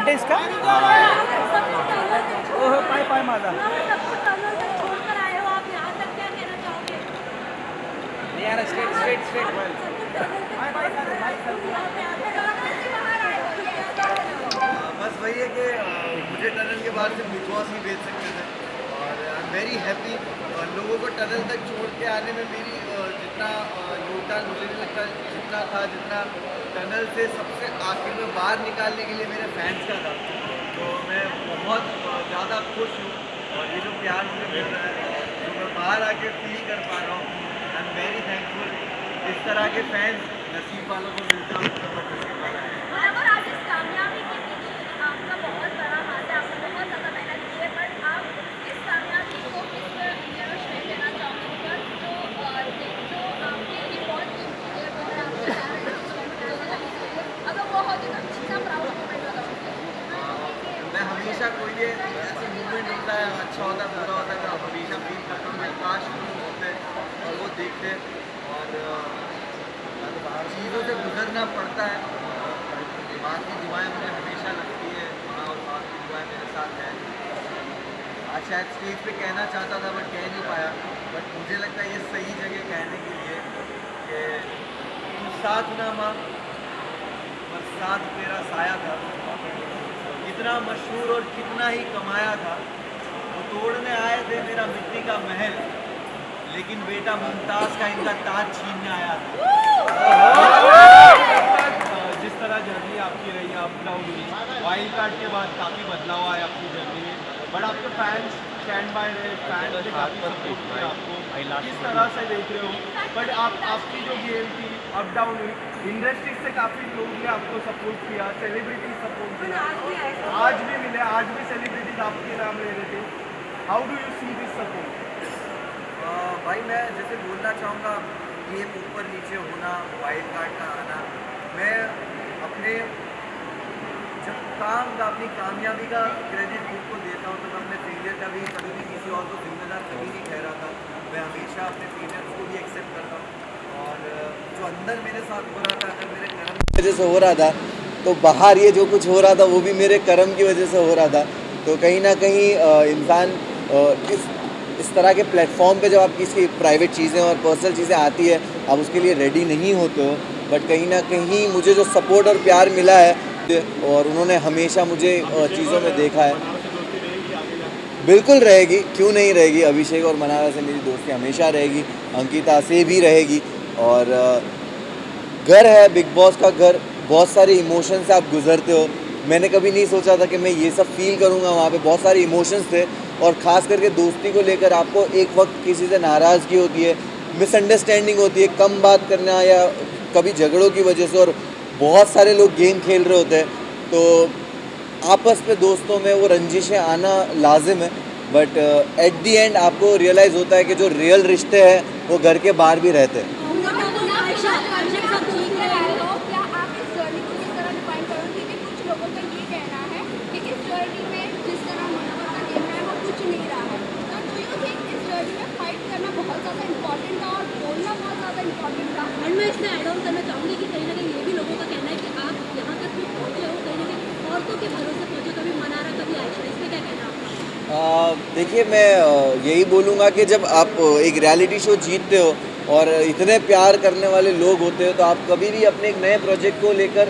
आहे इसका ओह पाय पाय माझा यार स्ट्रेट स्ट्रेट स्ट्रेट बस वही है कि मुझे टनल के बाहर से बिग बॉस ही भेज सकते थे और आई एम वेरी हैप्पी। लोगों को टनल तक छोड़ के आने में मेरी जितना योगदान मुझे नहीं लगता जितना था जितना टनल से सबसे आखिर में बाहर निकालने के लिए मेरे फैंस का था। तो मैं बहुत ज़्यादा खुश हूँ और ये जो प्यार मुझे मिल रहा है जो मैं बाहर आके फील कर पा रहा हूँ आई एम वेरी थैंकफुल। इस तरह के फैंस नसीब वालों को मिलता हूँ तो बहुत नसीब वाला है। मैं हमेशा कोई ये ऐसे मूवमेंट होता है अच्छा होता है बुरा होता है मैं हमेशा फील करता हूँ मैं काश लोग होते और वो देखते और चीज़ों से गुजरना पड़ता है। माँ की दुआएं मुझे हमेशा लगती है माँ और बाप की दुआएं मेरे साथ है। आज शायद स्टेज पे कहना चाहता था बट कह नहीं पाया बट मुझे लगता है ये सही जगह कहने के लिए कि तू साथ ना माँ पर साथ तेरा साया था। कितना मशहूर और कितना ही कमाया था वो तोड़ने आए थे मेरा मिट्टी का महल लेकिन बेटा मुमताज का इनका ताज छीनने आया था। जिस तरह जर्नी आपकी रही अप डाउन हुई वाइल्ड कार्ड के बाद काफ़ी बदलाव आया अपनी जर्नी में बट आपके फैंस स्टैंड बाय रहे फैंस ने काफ़ी सपोर्ट किया आपको किस तरह से देख रहे हो बट आपकी जो गेम थी अप डाउन हुई इंडस्ट्री से काफ़ी लोग ने आपको सपोर्ट किया सेलिब्रिटी सपोर्ट किया आज भी मिले आज भी सेलिब्रिटीज आपके नाम ले रहे थे how do you see this support? भाई मैं जैसे बोलना चाहूँगा गेम ऊपर नीचे होना वाइल्ड कार्ड का आना मैं अपने जब अपनी कामयाबी का क्रेडिट खुद को देता हूँ तो मैं अपने फेलियर का भी कभी भी किसी और को जिम्मेदार कभी नहीं ठहराता। मैं हमेशा अपने फेलियर्स को भी एक्सेप्ट करता हूँ और जो अंदर मेरे साथ हो रहा था अगर मेरे कर्म की वजह से हो रहा था तो बाहर ये जो कुछ हो रहा था वो भी मेरे कर्म की वजह से हो रहा था। तो कहीं ना कहीं इंसान इस तरह के प्लेटफॉर्म पे जब आप किसी प्राइवेट चीज़ें और पर्सनल चीज़ें आती है आप उसके लिए रेडी नहीं होते हो बट कहीं ना कहीं मुझे जो सपोर्ट और प्यार मिला है और उन्होंने हमेशा मुझे चीज़ों में देखा है बिल्कुल रहेगी क्यों नहीं रहेगी। अभिषेक और मनारा से मेरी दोस्ती हमेशा रहेगी अंकिता से भी रहेगी और घर है बिग बॉस का घर बहुत सारे इमोशन से आप गुजरते हो। मैंने कभी नहीं सोचा था कि मैं ये सब फील करूँगा वहाँ पे बहुत सारे इमोशंस थे और ख़ास करके दोस्ती को लेकर आपको एक वक्त किसी से नाराज़गी होती है मिसअंडरस्टैंडिंग होती है कम बात करना या कभी झगड़ों की वजह से और बहुत सारे लोग गेम खेल रहे होते हैं तो आपस में दोस्तों में वो रंजिशें आना लाजिम है बट एट दी एंड आपको रियलाइज़ होता है कि जो रियल रिश्ते हैं वो घर के बाहर भी रहते हैं। इसमें ऐड ऑन करना चाहूँगी कि कहीं ना कहीं ये भी लोगों का कहना है कि आप यहाँ तक भी पहुँचे हो कहीं ना कहीं औरतों के भरोसे पहुँचे कभी मनारा कभी आयशा इसमें क्या कहना है? देखिए मैं यही बोलूँगा कि जब आप एक रियलिटी शो जीतते हो और इतने प्यार करने वाले लोग होते हो तो आप कभी भी अपने एक नए प्रोजेक्ट को लेकर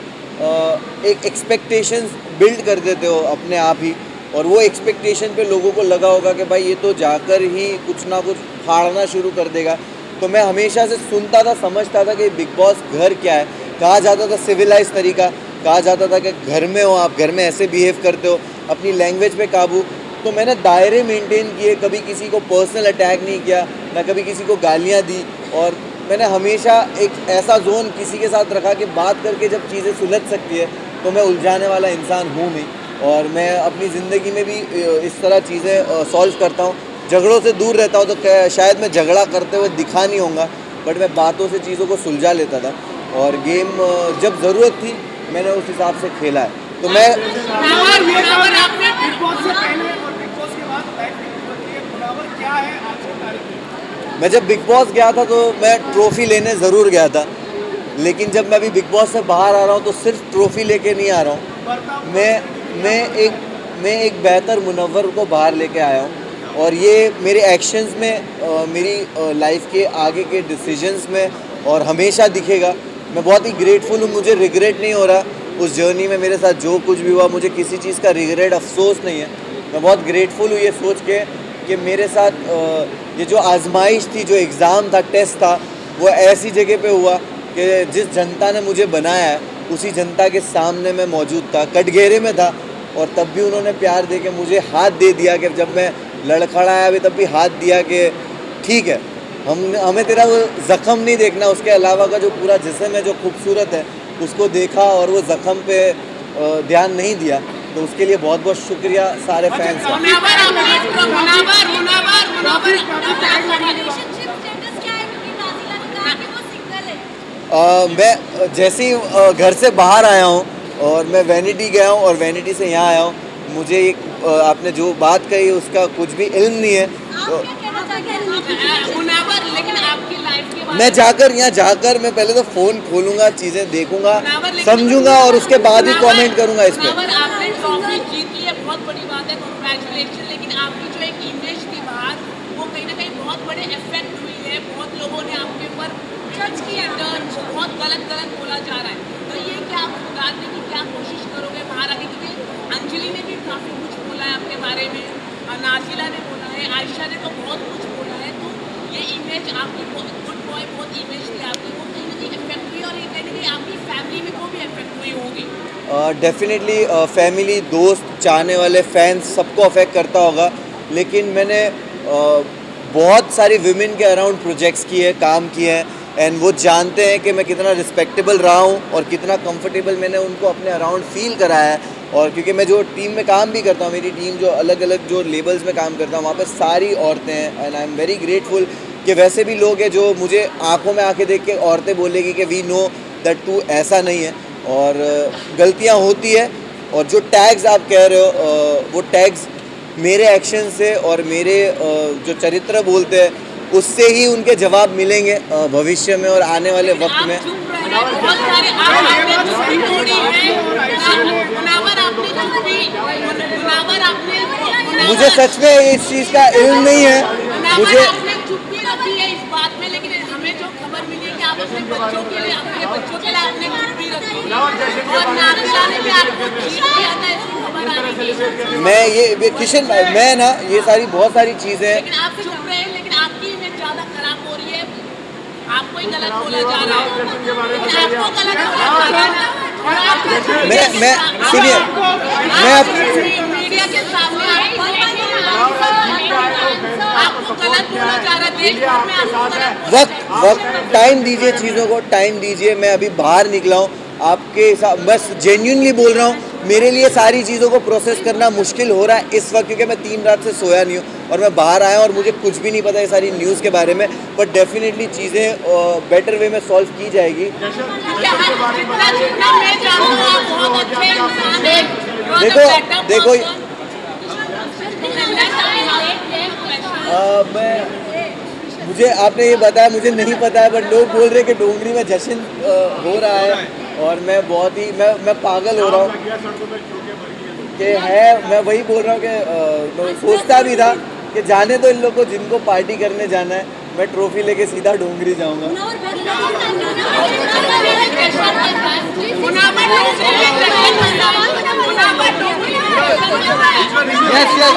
एक एक्सपेक्टेशंस बिल्ड कर देते हो अपने आप ही और वो एक्सपेक्टेशन पे लोगों को लगा होगा कि भाई ये तो जाकर ही कुछ ना कुछ फाड़ना शुरू कर देगा। तो मैं हमेशा से सुनता था समझता था कि बिग बॉस घर क्या है कहा जाता था सिविलाइज तरीका कहा जाता था कि घर में हो आप घर में ऐसे बिहेव करते हो अपनी लैंग्वेज पे काबू। तो मैंने दायरे मेंटेन किए कभी किसी को पर्सनल अटैक नहीं किया ना कभी किसी को गालियाँ दी और मैंने हमेशा एक ऐसा जोन किसी के साथ रखा कि बात करके जब चीज़ें सुलझ सकती है तो मैं उलझाने वाला इंसान हूँ नहीं और मैं अपनी ज़िंदगी में भी इस तरह चीज़ें सॉल्व करता हूँ। झगड़ों से दूर रहता हूँ तो शायद मैं झगड़ा करते हुए दिखा नहीं होऊंगा बट मैं बातों से चीज़ों को सुलझा लेता था और गेम जब ज़रूरत थी मैंने उस हिसाब से खेला है। तो मैं जब बिग बॉस गया था तो मैं ट्रॉफी लेने ज़रूर गया था लेकिन जब मैं अभी बिग बॉस से बाहर आ रहा हूँ तो सिर्फ ट्रॉफी लेके नहीं आ रहा हूँ मैं एक बेहतर मुनव्वर को बाहर लेके आया हूँ और ये मेरे एक्शंस में मेरी लाइफ के आगे के डिसीजंस में और हमेशा दिखेगा। मैं बहुत ही ग्रेटफुल हूँ, मुझे रिग्रेट नहीं हो रहा उस जर्नी में मेरे साथ जो कुछ भी हुआ, मुझे किसी चीज़ का रिग्रेट अफसोस नहीं है। मैं बहुत ग्रेटफुल हूँ ये सोच के कि मेरे साथ ये जो आजमाइश थी, जो एग्ज़ाम था, टेस्ट था, वो ऐसी जगह पे हुआ कि जिस जनता ने मुझे बनाया है उसी जनता के सामने मैं मौजूद था, कटघरे में था, और तब भी उन्होंने प्यार दे के मुझे हाथ दे दिया कि जब मैं लड़खड़ाया भी तब भी हाथ दिया कि ठीक है, हमें तेरा वो ज़ख़म नहीं देखना, उसके अलावा का जो पूरा जिस्म है जो खूबसूरत है उसको देखा और वो ज़ख़म पे ध्यान नहीं दिया। तो उसके लिए बहुत बहुत शुक्रिया सारे फैंस का। मैं जैसे ही घर से बाहर आया हूँ और मैं वैनिटी गया हूँ और वैनिटी से यहाँ आया हूँ, मुझे एक आपने जो बात कही उसका कुछ भी इल्म नहीं है। तो मैं जाकर यहाँ जाकर मैं पहले तो फ़ोन खोलूँगा, चीज़ें देखूँगा, समझूँगा और उसके बाद ही कमेंट करूँगा इस पर। आपने ट्रॉफी जीती है, बहुत बड़ी बात है, कांग्रेचुलेशन। लेकिन आपकी जो एक इमेज थी बाहर, वो कहीं ना कहीं बहुत बड़े इफेक्ट हुई है, बहुत लोगों ने आपके ऊपर जज किया, बहुत गलत बोला जा रहा है। तो ये क्या आप सुधारने की क्या कोशिश करोगे बाहर आके? क्योंकि अंजलि ने भी काफ़ी कुछ बोला है आपके बारे में, नाजिला ने बोला है, आयशा ने तो बहुत कुछ बोला है। तो ये इमेज आपकी गुड बॉय बहुत इमेज थी आपकी, वो कहीं ना कहीं इफेक्ट हुई और ये कहीं ना कहीं आपकी फैमिली में को भी इफेक्ट हुई होगी। डेफिनेटली फैमिली, दोस्त, चाहने वाले फैंस सबको अफेक्ट करता होगा, लेकिन मैंने बहुत सारी विमेन के अराउंड प्रोजेक्ट्स किए, काम किए हैं, एंड वो जानते हैं कि मैं कितना रिस्पेक्टेबल रहा हूँ और कितना कंफर्टेबल मैंने उनको अपने अराउंड फील कराया है। और क्योंकि मैं जो टीम में काम भी करता हूँ, मेरी टीम जो अलग अलग जो लेबल्स में काम करता हूँ, वहाँ पे सारी औरतें हैं, and I am very grateful कि वैसे भी लोग हैं जो मुझे आंखों में आंखें देख के औरतें बोलेगी कि वी नो दैट तू ऐसा नहीं है। और गलतियाँ होती है, और जो टैग्स आप कह रहे हो वो टैग्स मेरे एक्शन से और मेरे जो चरित्र बोलते हैं उससे ही उनके जवाब मिलेंगे भविष्य में और आने वाले वक्त में। मुझे सच में इस चीज़ का इल्म नहीं है, मुझे इस बात में, लेकिन हमें जो खबर मिली है कि आप अपने बच्चों के लिए आपने चुप्पी रखी और नाजिला ने भी आपको चीट किया था, इसकी खबर आ रही थी। मैं ये किशन मैं ना ये सारी बहुत सारी चीज़ें, लेकिन आप चुप रहे, लेकिन आपकी इमेज ज़्यादा खराब हो रही है, आपको ही गलत बोला जा रहा है, लेकिन आपको गलत बोला जा रहा है। मैं सुनिए, मैं मीडिया के सामने आपको गलत बोला जा रहा है, देश भर में आपको गलत वक्त टाइम दीजिए, चीज़ों को टाइम दीजिए। मैं अभी बाहर निकला हूँ, आपके साथ बस जेन्युइनली बोल रहा हूँ, मेरे लिए सारी चीज़ों को प्रोसेस करना मुश्किल हो रहा है इस वक्त, क्योंकि मैं 3 रात से सोया नहीं हूँ और मैं बाहर आया और मुझे कुछ भी नहीं पता ये सारी न्यूज़ के बारे में। बट डेफिनेटली चीज़ें बेटर वे में सॉल्व की जाएगी। देखो मुझे आपने ये बताया, मुझे नहीं पता है, बट लोग बोल रहे हैं कि डोंगरी में जश्न हो रहा है और मैं बहुत ही मैं पागल हो रहा हूँ कि है। मैं वही बोल रहा हूँ कि मैं सोचता भी था कि जाने तो इन लोग को, जिनको पार्टी करने जाना है, मैं ट्रॉफी लेके सीधा डोंगरी जाऊँगा। Yes, yes.